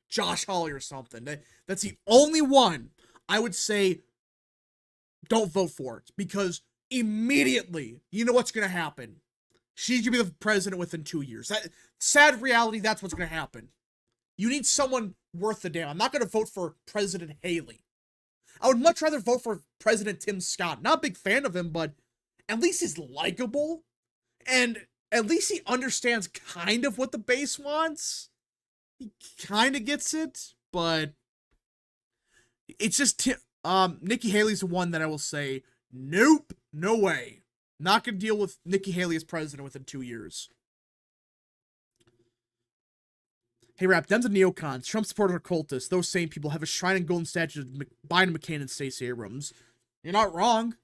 Josh Hawley or something. That's the only one I would say don't vote for it, because immediately, you know what's going to happen. She's going to be the president within 2 years. That sad reality, that's what's going to happen. You need someone worth the damn. I'm not going to vote for President Haley. I would much rather vote for President Tim Scott. Not a big fan of him, but at least he's likable. And at least he understands kind of what the base wants. He kind of gets it, but it's just Nikki Haley's the one that I will say, nope, no way. Not going to deal with Nikki Haley as president within 2 years. Hey, Rap, Dems and neocons, Trump supporters are cultists. Those same people have a shrine and golden statue of Biden, McCain, and Stacey Abrams. You're not wrong.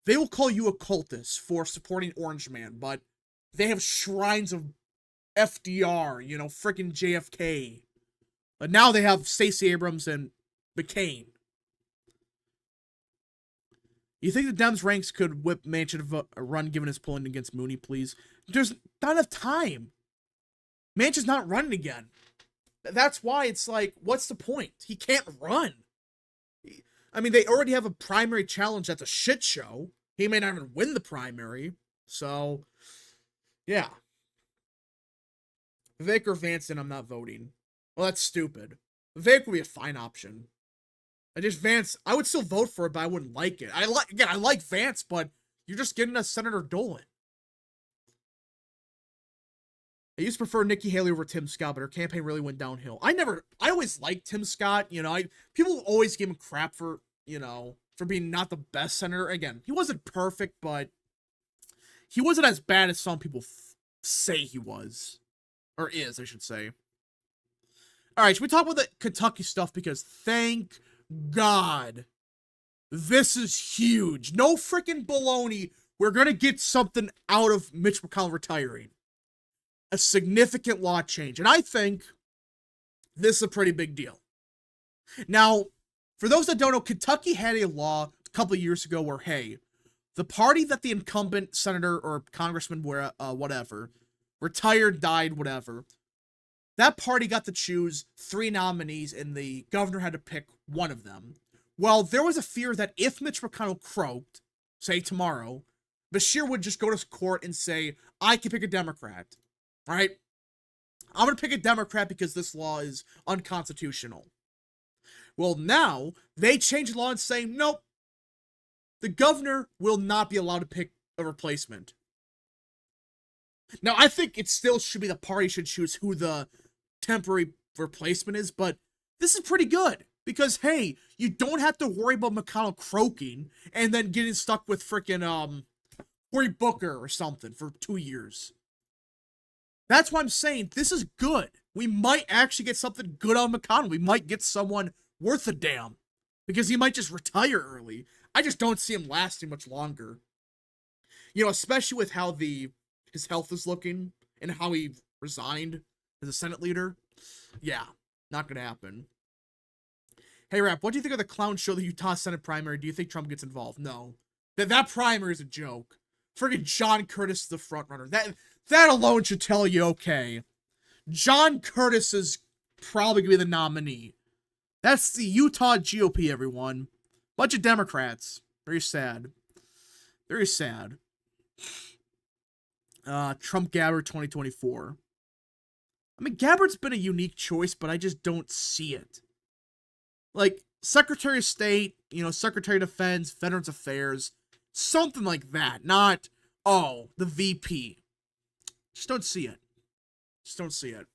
They will call you a cultist for supporting Orange Man, but they have shrines of FDR, you know, freaking JFK. But now they have Stacey Abrams and McCain. You think the Dems ranks could whip Manchin to a run given his polling against Mooney, please? There's not enough time. Manchin's not running again. That's why it's like, what's the point? He can't run. I mean, they already have a primary challenge that's a shit show. He may not even win the primary. So, yeah. Vivek or Vance, I'm not voting. Well, that's stupid. Vivek would be a fine option. Vance, I would still vote for it, but I wouldn't like it. I like Vance, but you're just getting a Senator Dolan. I used to prefer Nikki Haley over Tim Scott, but her campaign really went downhill. I always liked Tim Scott. You know, people always give him crap for, you know, for being not the best senator. Again, he wasn't perfect, but he wasn't as bad as some people say he was. Or is, I should say. Alright, should we talk about the Kentucky stuff? Because thank God, this is huge. No freaking baloney. We're going to get something out of Mitch McConnell retiring. A significant law change. And I think this is a pretty big deal. Now, for those that don't know, Kentucky had a law a couple of years ago where, hey, the party that the incumbent senator or congressman, whatever, retired, died, whatever, that party got to choose 3 nominees and the governor had to pick one of them. Well, there was a fear that if Mitch McConnell croaked, say tomorrow, Bashir would just go to court and say, I can pick a Democrat. All right? I'm going to pick a Democrat because this law is unconstitutional. Well, now they changed the law and say, nope, the governor will not be allowed to pick a replacement. Now, I think it still should be the party should choose who the temporary replacement is, but this is pretty good because, hey, you don't have to worry about McConnell croaking and then getting stuck with freaking Cory Booker or something for 2 years. That's why I'm saying this is good. We might actually get something good on McConnell. We might get someone worth a damn because he might just retire early. I just don't see him lasting much longer. You know, especially with how his health is looking and how he resigned as a Senate leader. Yeah, not gonna happen. Hey, Rap, what do you think of the clown show, the Utah Senate primary? Do you think Trump gets involved? No. That primary is a joke. Friggin' John Curtis is the front runner. That alone should tell you, okay, John Curtis is probably gonna be the nominee. That's the Utah GOP, everyone. Bunch of Democrats. Very sad. Very sad. Trump Gabbard 2024. I mean, Gabbard's been a unique choice, but I just don't see it. Like, Secretary of State, you know, Secretary of Defense, Veterans Affairs, something like that. Not, oh, the VP. Just don't see it. Just don't see it.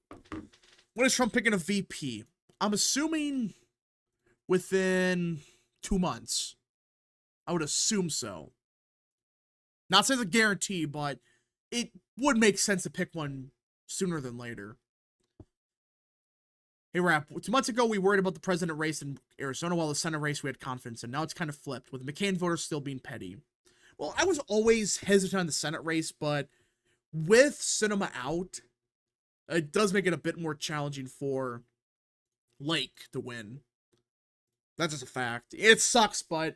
When is Trump picking a VP? I'm assuming within 2 months. I would assume so. Not saying it's a guarantee, but it would make sense to pick one sooner than later. Hey, Rap, 2 months ago, we worried about the president race in Arizona, while the Senate race we had confidence in. Now it's kind of flipped, with McCain voters still being petty. Well, I was always hesitant on the Senate race, but with Cinema out, it does make it a bit more challenging for Lake to win. That's just a fact. It sucks, but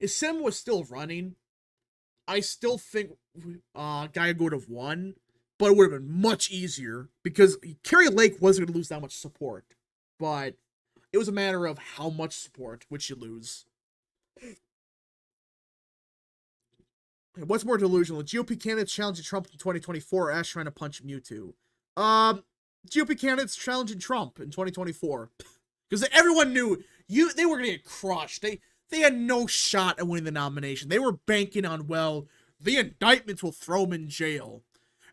if Cinema was still running, I still think Guy would have won, but it would have been much easier because Kari Lake wasn't going to lose that much support. But it was a matter of how much support would she lose. What's more delusional? GOP candidates challenging Trump in 2024 or Ash trying to punch Mewtwo? GOP candidates challenging Trump in 2024. Because everyone knew they were going to get crushed. They had no shot at winning the nomination. They were banking on, well, the indictments will throw him in jail.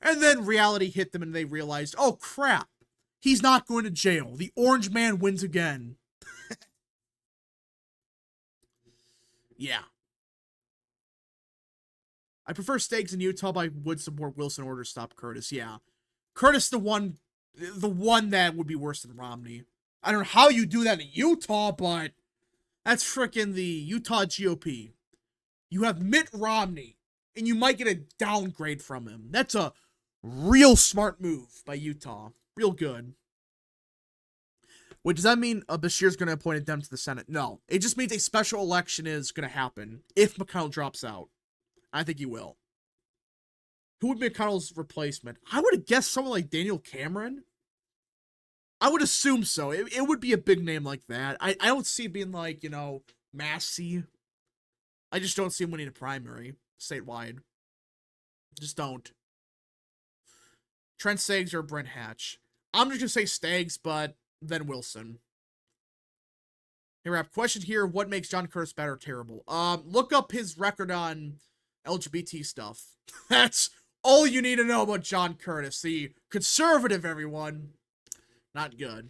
And then reality hit them and they realized, oh crap, he's not going to jail. The orange man wins again. Yeah. I prefer stakes in Utah, but I would support Wilson in order to stop Curtis. Yeah. Curtis, the one that would be worse than Romney. I don't know how you do that in Utah, but that's frickin' the Utah GOP. You have Mitt Romney, and you might get a downgrade from him. That's a real smart move by Utah. Real good. Wait, does that mean Bashir's going to appoint them to the Senate? No. It just means a special election is going to happen if McConnell drops out. I think he will. Who would be McConnell's replacement? I would have guessed someone like Daniel Cameron. I would assume so. It would be a big name like that. I don't see it being like, Massey. I just don't see him winning a primary statewide. Just don't. Trent Staggs or Brent Hatch. I'm just going to say Staggs, but then Wilson. Hey, Rap, question here. What makes John Curtis bad or terrible? Look up his record on LGBT stuff. That's all you need to know about John Curtis. The conservative, everyone. Not good.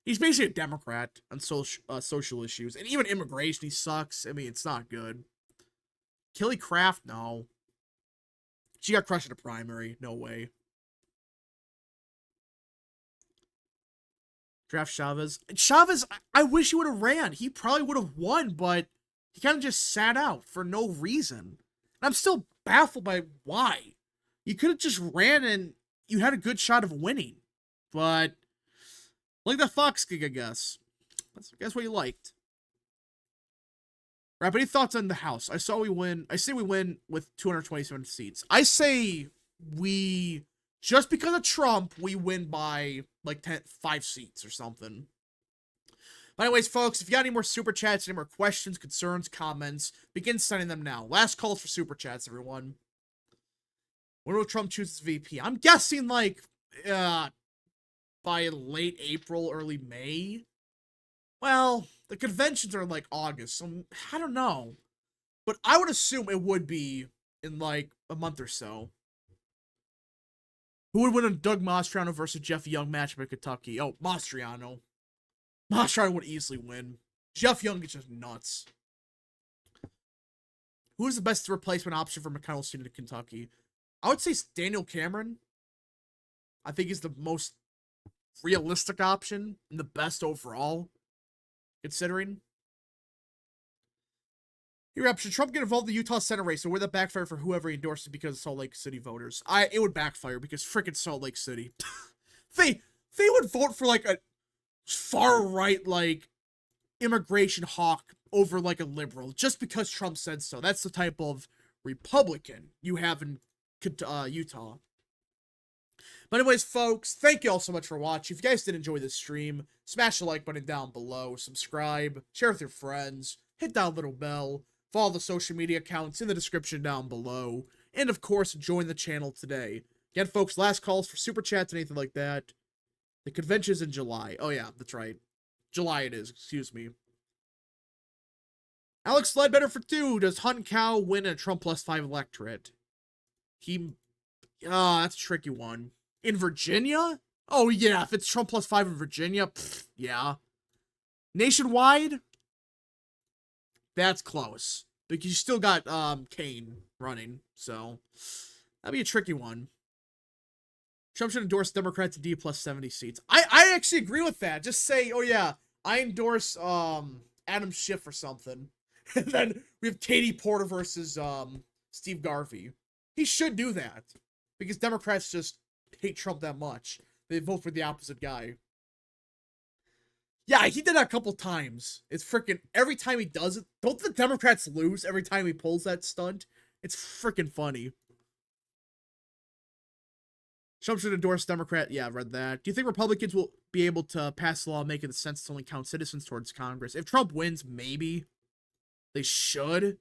He's basically a Democrat on social issues. And even immigration, he sucks. I mean, it's not good. Kelly Craft, no. She got crushed in a primary. No way. Draft Chavez. Chavez, I wish he would have ran. He probably would have won, but he kind of just sat out for no reason. And I'm still baffled by why. You could have just ran and you had a good shot of winning. But, like the Fox gig, I guess. That's what you liked. Right, but any thoughts on the House? I say we win with 227 seats. I say just because of Trump, we win by, like, 5 seats or something. But anyways, folks, if you got any more Super Chats, any more questions, concerns, comments, begin sending them now. Last calls for Super Chats, everyone. When will Trump choose his VP? I'm guessing, like, by late April, early May. Well, the conventions are in, like, August, so I don't know. But I would assume it would be in, like, a month or so. Who would win a Doug Mastriano versus Jeff Young matchup in Kentucky? Oh, Mastriano. Mastriano would easily win. Jeff Young is just nuts. Who is the best replacement option for McConnell's team in Kentucky? I would say Daniel Cameron. I think he's the most realistic option and the best overall, considering. Here, should Trump get involved in the Utah Senate race, or would that backfire for whoever he endorses because of Salt Lake City voters? It would backfire because frickin' Salt Lake City. they would vote for like a far right like immigration hawk over like a liberal just because Trump said so. That's the type of Republican you have in Utah. But anyways, folks, thank you all so much for watching. If you guys did enjoy this stream, smash the like button down below, subscribe, share with your friends, hit that little bell, follow the social media accounts in the description down below, and of course, join the channel today. Again, folks, last calls for Super Chats and anything like that. The convention's in July. Oh yeah, that's right. July it is, excuse me. Alex Ledbetter for 2. Does Hunt Cow win a Trump +5 electorate? That's a tricky one. In Virginia? Oh, yeah. If it's Trump +5 in Virginia, yeah. Nationwide? That's close. Because you still got, Kane running. So, that'd be a tricky one. Trump should endorse Democrats to D plus 70 seats. I actually agree with that. Just say, oh yeah, I endorse Adam Schiff or something. And then we have Katie Porter versus Steve Garvey. He should do that. Because Democrats just hate Trump that much. They vote for the opposite guy. Yeah, he did that a couple times. It's freaking every time he does it. Don't the Democrats lose every time he pulls that stunt? It's freaking funny. Trump should endorse Democrat. Yeah, I read that. Do you think Republicans will be able to pass a law making the census to only count citizens towards Congress? If Trump wins, maybe. They should.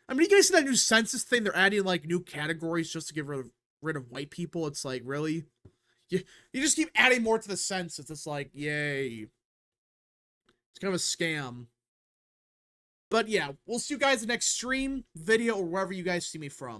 I mean, you guys see that new census thing? They're adding, like, new categories just to get rid of white people. It's like, really? You just keep adding more to the census. It's like, yay. It's kind of a scam. But yeah, we'll see you guys in the next stream, video, or wherever you guys see me from.